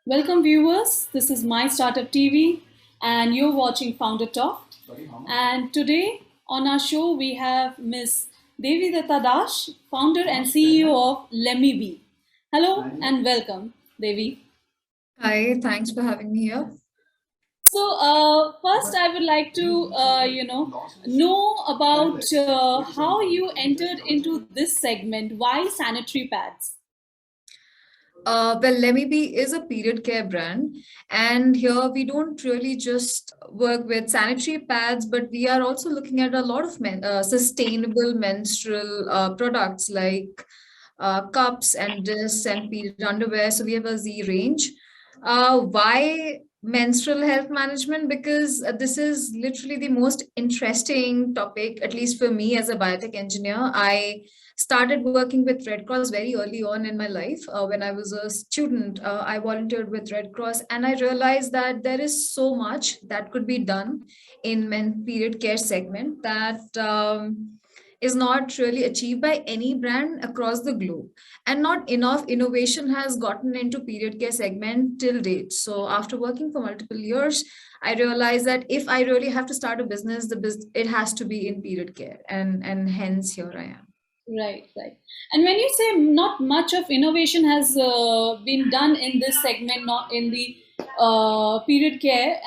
Welcome, viewers. This is My Startup TV, and you're watching Founder Talk. And today on our show, we have Miss Devi Datta Dash, founder and CEO of Lemmy. Hello and welcome, Devi. Hi, thanks for having me here. So, first, I would like to, know about how you entered into this segment. Why sanitary pads? Well, Lemmy is a period care brand, and here we don't really just work with sanitary pads, but we are also looking at a lot of sustainable menstrual products like cups and discs and period underwear. So we have a Z range. Why menstrual health management? Because this is literally the most interesting topic, at least for me as a biotech engineer. I started working with Red Cross very early on in my life. When I was a student, I volunteered with Red Cross, and I realized that there is so much that could be done in men period care segment that is not really achieved by any brand across the globe, and not enough innovation has gotten into period care segment till date. So after working for multiple years, I realized that if I really have to start a business, it has to be in period care, and hence here I am. Right, right. And when you say not much of innovation has been done in this segment, not in the period care,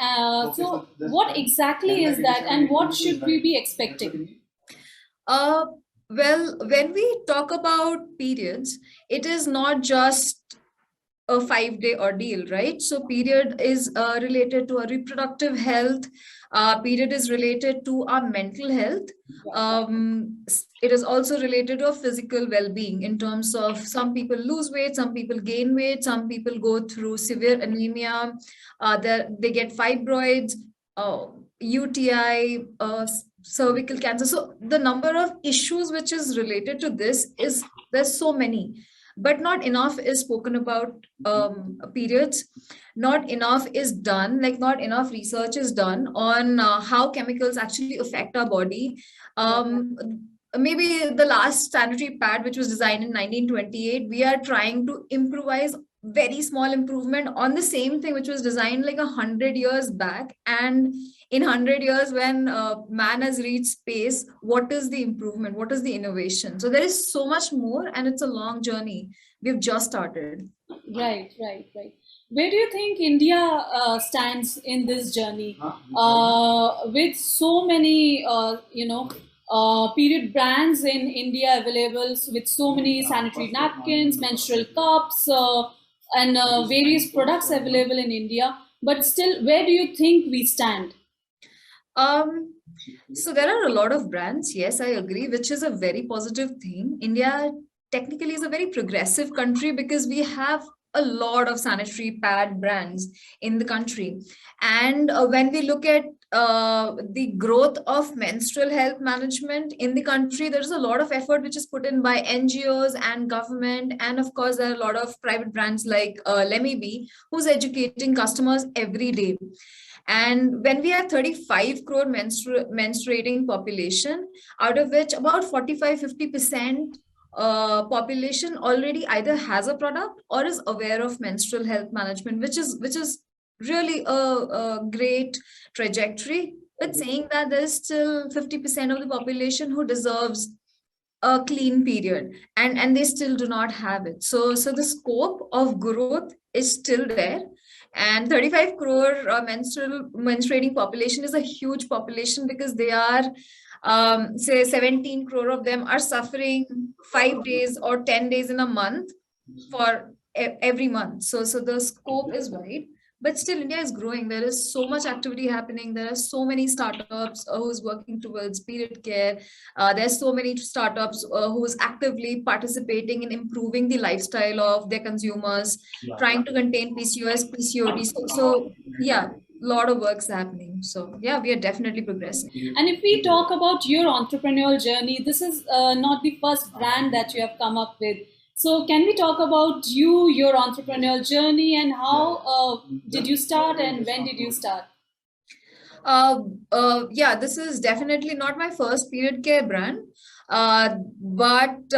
so what exactly is that, and what should we be expecting? Uh, well, when we talk about periods, it is not just a 5 day ordeal, right? So period is related to our reproductive health. Period is related to our mental health. It is also related to our physical well-being in terms of some people lose weight, some people gain weight, some people go through severe anemia, they get fibroids, UTI, cervical cancer. So the number of issues which is related to this is there's so many, but not enough is spoken about periods. Not enough is done, like not enough research is done on how chemicals actually affect our body. um, Maybe the last sanitary pad, which was designed in 1928, we are trying to improvise very small improvement on the same thing which was designed like 100 years back. And in 100 years, when man has reached space, what is the improvement, what is the innovation? So there is so much more, and it's a long journey. We've just started. Right, right, right. Where do you think India stands in this journey? With so many, period brands in India available, with so many sanitary napkins, menstrual cups, and various products available in India. But still, where do you think we stand? um so there are a lot of brands, yes, I agree, which is a very positive thing. India technically is a very progressive country because we have a lot of sanitary pad brands in the country. And when we look at the growth of menstrual health management in the country, there's a lot of effort which is put in by NGOs and government, and of course there are a lot of private brands like Lemmy, who's educating customers every day. And when we have 35 crore menstruating population, out of which about 45-50% population already either has a product or is aware of menstrual health management, which is really a great trajectory. But saying that, there's still 50% of the population who deserves a clean period, and they still do not have it. So the scope of growth is still there. And 35 crore menstruating population is a huge population, because they are, say 17 crore of them are suffering 5 days or 10 days in a month for every month. So the scope is wide, but still India is growing. There is so much activity happening. There are so many startups who's working towards period care. There's so many startups who's actively participating in improving the lifestyle of their consumers, trying to contain PCOS, PCOD. So yeah, a lot of work's happening. So yeah, we are definitely progressing. And if we talk about your entrepreneurial journey, this is not the first brand that you have come up with. So, can we talk about you, your entrepreneurial journey, and how did you start and when did you start? Yeah, this is definitely not my first period care brand. But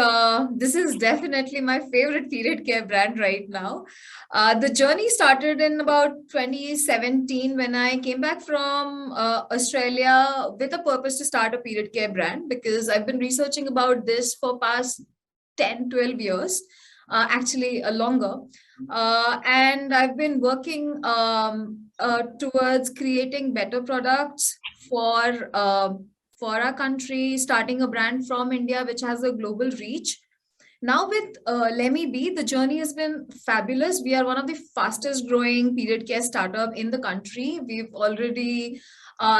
this is definitely my favorite period care brand right now. The journey started in about 2017 when I came back from Australia with a purpose to start a period care brand, because I've been researching about this for past 10, 12 years, actually longer. And I've been working towards creating better products for our country, starting a brand from India which has a global reach. Now with Lemmy B, the journey has been fabulous. We are one of the fastest growing period care startup in the country. We've already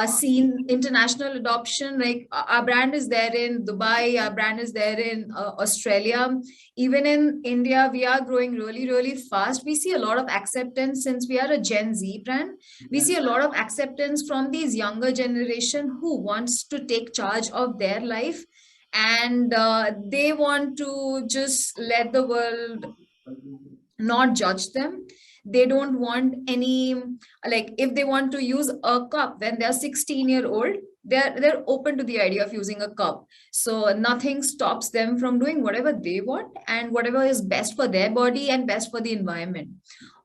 seen international adoption. Like our brand is there in Dubai, our brand is there in Australia. Even in India, we are growing really, really fast. We see a lot of acceptance since we are a Gen Z brand. We see a lot of acceptance from these younger generation who wants to take charge of their life, and they want to just let the world not judge them. They don't want any, like if they want to use a cup when they're 16-year-old, they're open to the idea of using a cup. So nothing stops them from doing whatever they want and whatever is best for their body and best for the environment.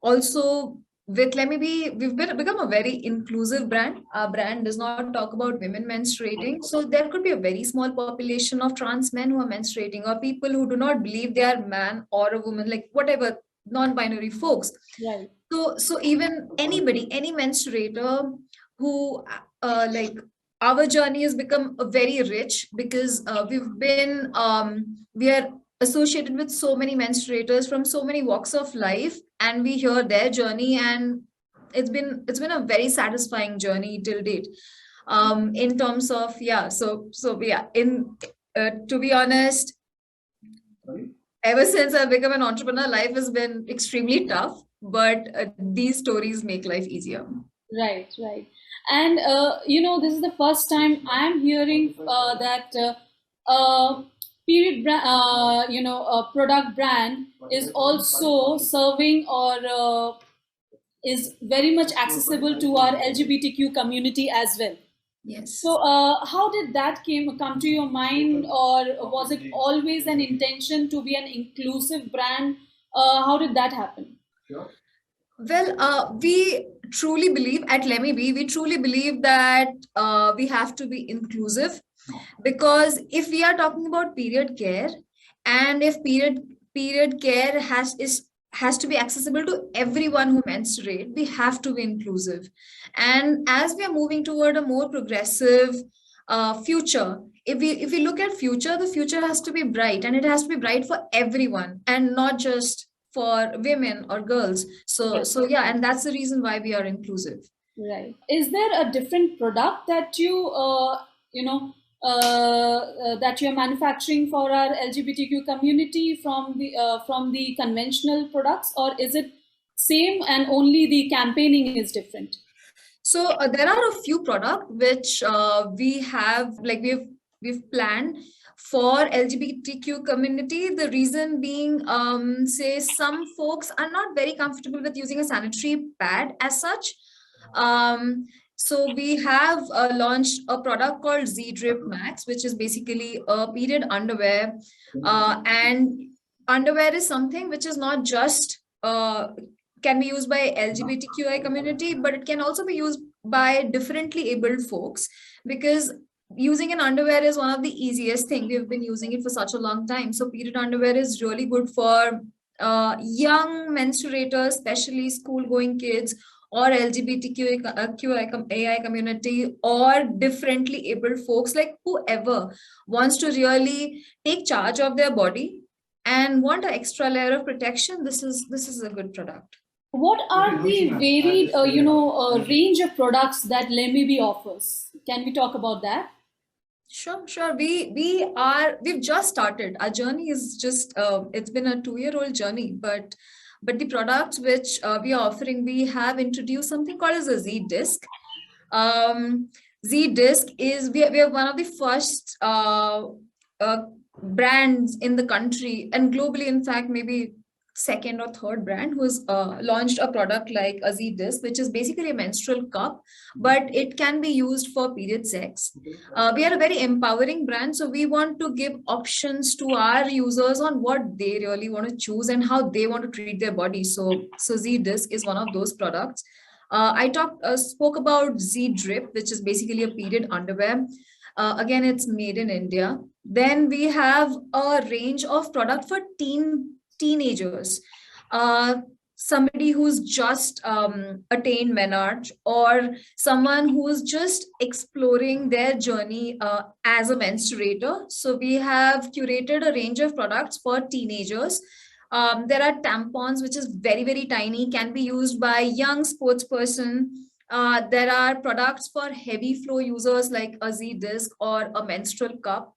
Also, with Let Me Be, become a very inclusive brand. Our brand does not talk about women menstruating. So there could be a very small population of trans men who are menstruating, or people who do not believe they are man or a woman, like whatever, non-binary folks. Right. So even anybody, any menstruator who like, our journey has become very rich because we are associated with so many menstruators from so many walks of life, and we hear their journey, and it's been a very satisfying journey till date. In terms of, yeah, so yeah, in to be honest, ever since I've become an entrepreneur, life has been extremely tough, but these stories make life easier. Right, right. And this is the first time I'm hearing that a product brand is also serving or is very much accessible to our LGBTQ community as well. Yes. So, how did that come to your mind, or was it always an intention to be an inclusive brand? How did that happen? Well, we truly believe at Lemmy B, we truly believe that we have to be inclusive, because if we are talking about period care, and if period care has to be accessible to everyone who menstruate, we have to be inclusive. And as we are moving toward a more progressive future, if we look at future, the future has to be bright, and it has to be bright for everyone and not just for women or girls. So yeah, and that's the reason why we are inclusive. Right. Is there a different product that that you're manufacturing for our LGBTQ community from the conventional products, or is it same and only the campaigning is different? So there are a few products which we have, like we've planned for LGBTQ community. The reason being, say some folks are not very comfortable with using a sanitary pad as such. So we have launched a product called Z Drip Max, which is basically a period underwear. And underwear is something which is not just can be used by LGBTQI community, but it can also be used by differently abled folks, because using an underwear is one of the easiest thing. We've been using it for such a long time. So period underwear is really good for young menstruators, especially school going kids, or LGBTQI community, or differently abled folks, like whoever wants to really take charge of their body and want an extra layer of protection. This is a good product. What are the varied, range of products that Lemibi offers? Can we talk about that? Sure. We've just started. Our journey is just it's been a 2-year-old journey, but the products which we are offering, we have introduced something called as a Z disc. Z disc is we are one of the first brands in the country and globally, in fact, maybe second or third brand who's launched a product like a Z disc, which is basically a menstrual cup, but it can be used for period sex. We are a very empowering brand, so we want to give options to our users on what they really want to choose and how they want to treat their body. So Z disc is one of those products. Spoke about Z drip, which is basically a period underwear. Again, it's made in India. Then we have a range of product for teenagers, uh, somebody who's just attained menarche, or someone who's just exploring their journey as a menstruator. So we have curated a range of products for teenagers. There are tampons, which is very, very tiny, can be used by young sports person. There are products for heavy flow users like a Z disc or a menstrual cup.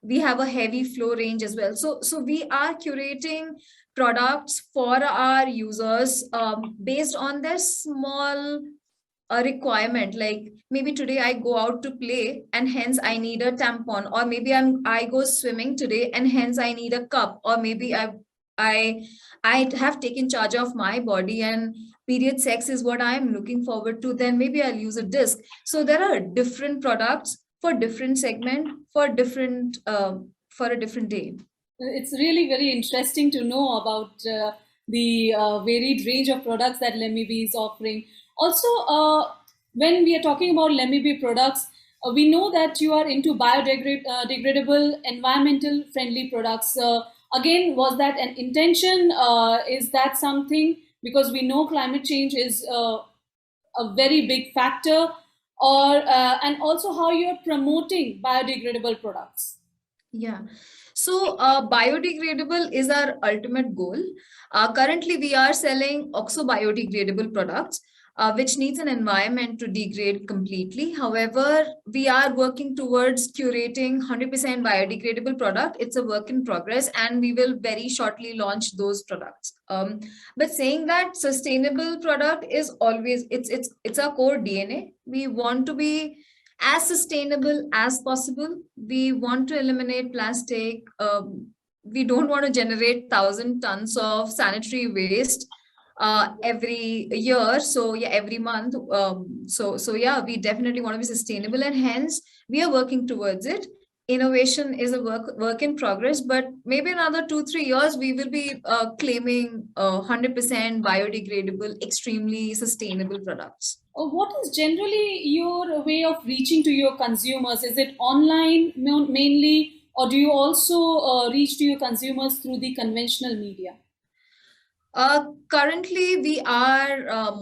We have a heavy flow range as well. So we are curating products for our users based on their small requirement. Like maybe today I go out to play and hence I need a tampon, or maybe I go swimming today and hence I need a cup, or maybe I I have taken charge of my body and period sex is what I'm looking forward to, then maybe I'll use a disc. So there are different products for different segment, for different for a different day. It's really very interesting to know about the varied range of products that Lemmy is offering. Also, when we are talking about Lemmy products, we know that you are into biodegradable, environmental friendly products. Again, was that an intention? Is that something? Because we know climate change is a very big factor, or and also how you're promoting biodegradable products. Yeah. So biodegradable is our ultimate goal. Currently, we are selling oxo biodegradable products, which needs an environment to degrade completely. However, we are working towards curating 100% biodegradable product. It's a work in progress, and we will very shortly launch those products. But saying that, sustainable product is always it's our core DNA. We want to be as sustainable as possible. We want to eliminate plastic. We don't want to generate 1,000 tons of sanitary waste every year. So yeah, every month. So yeah, we definitely want to be sustainable, and hence we are working towards it. Innovation is a work in progress, but maybe another 2-3 years we will be claiming 100% biodegradable, extremely sustainable products. What is generally your way of reaching to your consumers? Is it online mainly, or do you also reach to your consumers through the conventional media? Currently, we are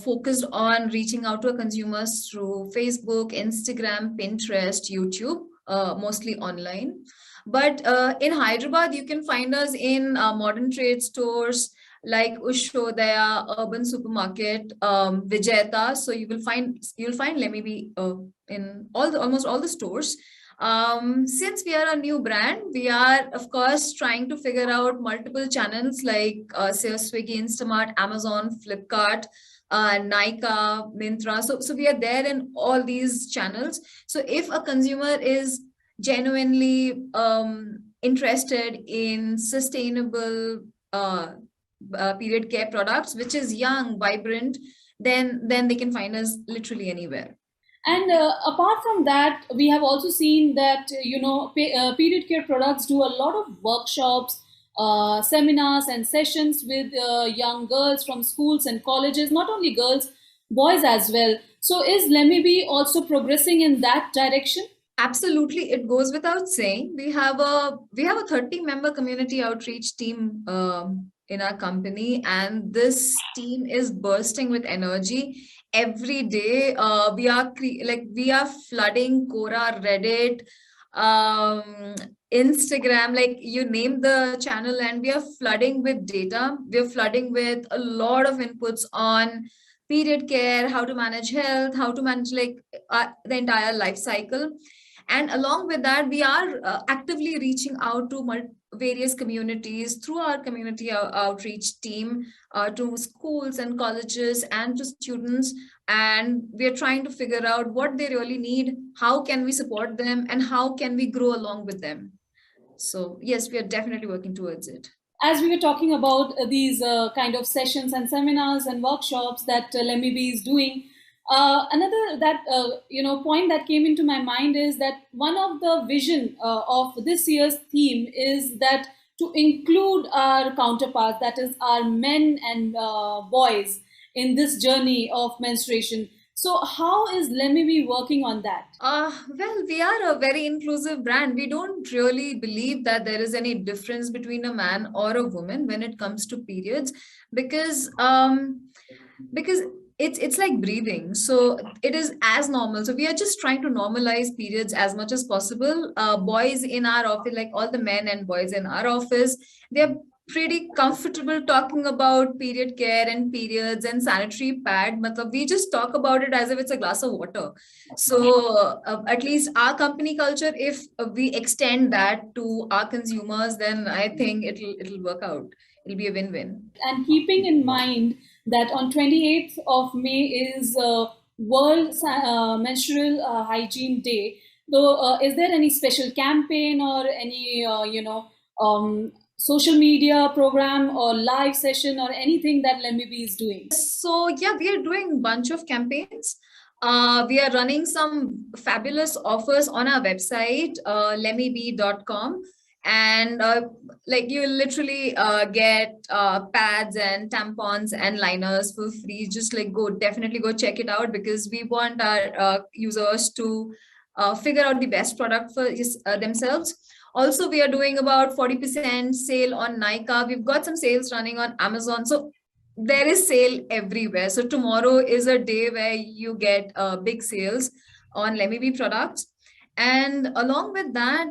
focused on reaching out to our consumers through Facebook, Instagram, Pinterest, YouTube, mostly online. But in Hyderabad, you can find us in modern trade stores like Ushodaya, Urban Supermarket, Vijayata. So you'll find Lemmy in almost all the stores. Since we are a new brand, we are of course trying to figure out multiple channels like say Swiggy, Instamart, Amazon, Flipkart, Nykaa, Myntra. So we are there in all these channels. So if a consumer is genuinely interested in sustainable period care products, which is young, vibrant, then they can find us literally anywhere. And apart from that, we have also seen that period care products do a lot of workshops, seminars, and sessions with young girls from schools and colleges. Not only girls, boys as well. So, is Lemmy also progressing in that direction? Absolutely, it goes without saying. We have a 30-member community outreach team in our company, and this team is bursting with energy every day. We are flooding Quora, Reddit, um, Instagram, like you name the channel, and we are flooding with data. We are flooding with a lot of inputs on period care, how to manage health, how to manage the entire life cycle. And along with that, we are actively reaching out to various communities through our community outreach team, to schools and colleges and to students. And we are trying to figure out what they really need, how can we support them, and how can we grow along with them. So yes, we are definitely working towards it. as we were talking about these kind of sessions and seminars and workshops that Lemiby is doing, another that point that came into my mind is that one of the vision of this year's theme is that to include our counterparts, that is our men and boys, in this journey of menstruation. So how is Lemiby working on that? Well, we are a very inclusive brand. We don't really believe that there is any difference between a man or a woman when it comes to periods, because because it's like breathing, so it is as normal. So we are just trying to normalize periods as much as possible. Boys in our office, like all the men and boys in our office, they're pretty comfortable talking about period care and periods and sanitary pad. Matlab, we just talk about it as if it's a glass of water. So at least our company culture, if we extend that to our consumers, then I think it'll work out. It'll be a win-win. And keeping in mind that on 28th of May is World Menstrual Hygiene Day, so is there any special campaign or any social media program or live session or anything that Lemiby is doing? So yeah, we are doing a bunch of campaigns. We are running some fabulous offers on our website, lemib.com. And like you literally get pads and tampons and liners for free. Just like definitely go check it out, because we want our users to figure out the best product for themselves. Also, we are doing about 40% sale on Nykaa. We've got some sales running on Amazon. So there is sale everywhere. So tomorrow is a day where you get big sales on Lemiby products. And along with that,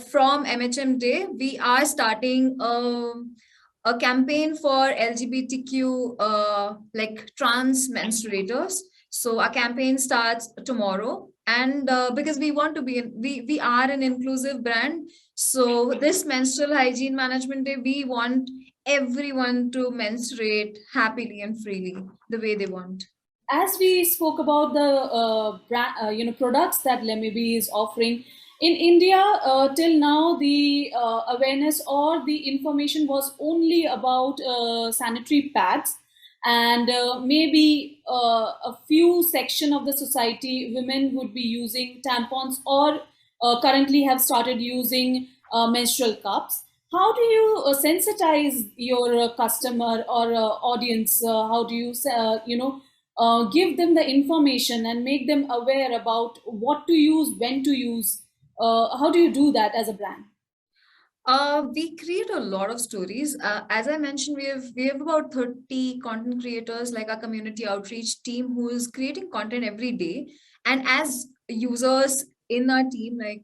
from MHM Day, we are starting a campaign for LGBTQ like trans menstruators. So our campaign starts tomorrow, and because we want to be we are an inclusive brand. So this menstrual hygiene management day, we want everyone to menstruate happily and freely the way they want. As we spoke about the products that Lemiby is offering in India, till now the awareness or the information was only about sanitary pads, and maybe a few section of the society, women would be using tampons or currently have started using menstrual cups. How do you sensitize your customer or audience? How do you give them the information and make them aware about what to use, when to use? How do you do that as a brand? We create a lot of stories. As I mentioned, we have about 30 content creators, like our community outreach team, who is creating content every day. And as users in our team, like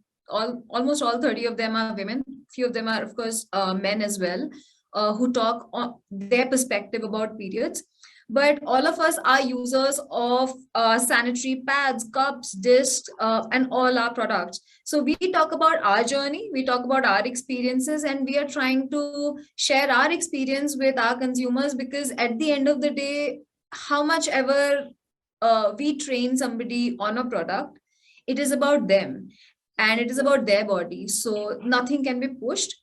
almost all 30 of them are women. Few of them are, of course, men as well, who talk on their perspective about periods. But all of us are users of sanitary pads, cups, discs, and all our products. So we talk about our journey, we talk about our experiences, and we are trying to share our experience with our consumers, because at the end of the day, how much ever we train somebody on a product, it is about them and it is about their body. So nothing can be pushed.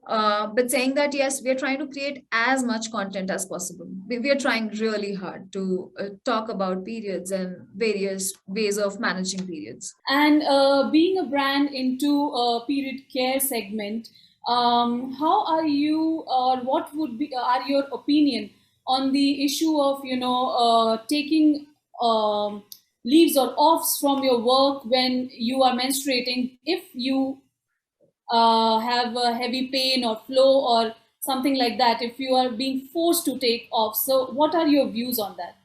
But saying that, yes, we are trying to create as much content as possible. We are trying really hard to talk about periods and various ways of managing periods. And being a brand into a period care segment, how are you, or what would be are your opinion on the issue of taking leaves or offs from your work when you are menstruating, if you have a heavy pain or flow or something like that, if you are being forced to take off? So what are your views on that?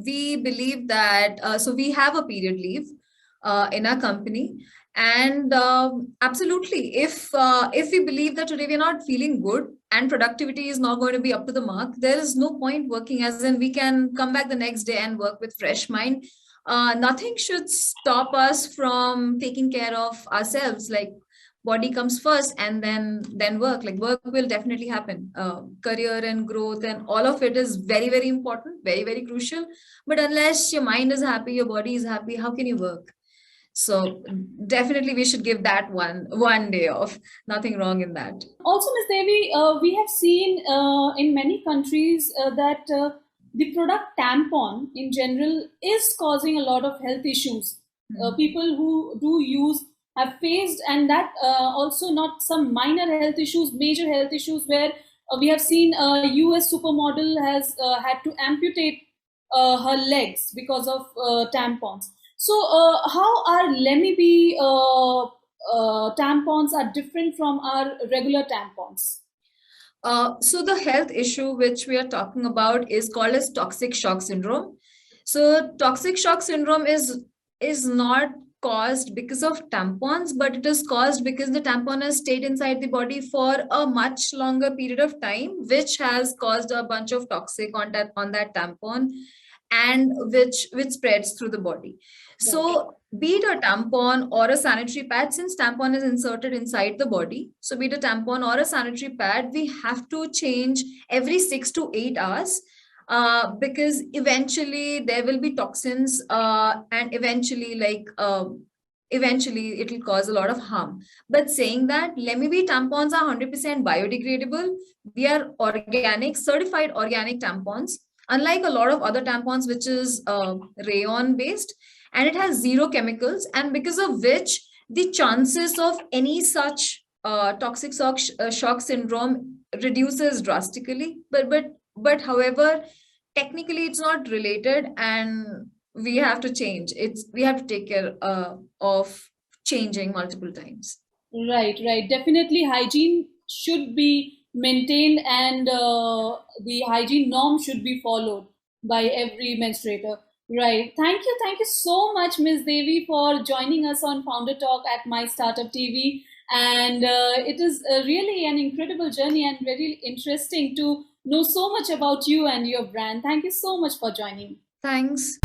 We believe that, so we have a period leave in our company. And absolutely, if we believe that today we're not feeling good and productivity is not going to be up to the mark, there is no point working, as in we can come back the next day and work with fresh mind. Nothing should stop us from taking care of ourselves. Like, body comes first, and then work. Like, work will definitely happen. Career and growth and all of it is very, very important, very, very crucial. But unless your mind is happy, your body is happy, how can you work? So definitely we should give that one day off. Nothing wrong in that. Also, Ms. Devi, we have seen in many countries that the product tampon in general is causing a lot of health issues. People who do use have faced, and that also not some minor health issues, major health issues, where we have seen a US supermodel has had to amputate her legs because of tampons. So, how are Lemme tampons are different from our regular tampons? So the health issue which we are talking about is called as toxic shock syndrome. So toxic shock syndrome is not caused because of tampons, but it is caused because the tampon has stayed inside the body for a much longer period of time, which has caused a bunch of toxic on that tampon, and which spreads through the body. So be it a tampon or a sanitary pad, since tampon is inserted inside the body, so be it a tampon or a sanitary pad, we have to change every 6 to 8 hours, because eventually there will be toxins, and eventually it will cause a lot of harm. But saying that, let me be, tampons are 100% biodegradable. We are organic, certified organic tampons, unlike a lot of other tampons which is rayon based, and it has zero chemicals, and because of which the chances of any such toxic shock syndrome reduces drastically. But however, technically it's not related, and we have to change it's we have to take care of changing multiple times. Right, right. Definitely, hygiene should be maintained, and the hygiene norm should be followed by every menstruator. Right. Thank you so much, Ms. Devi, for joining us on Founder Talk at My Startup TV. And it is really an incredible journey and very interesting to know so much about you and your brand. Thank you so much for joining. Thanks.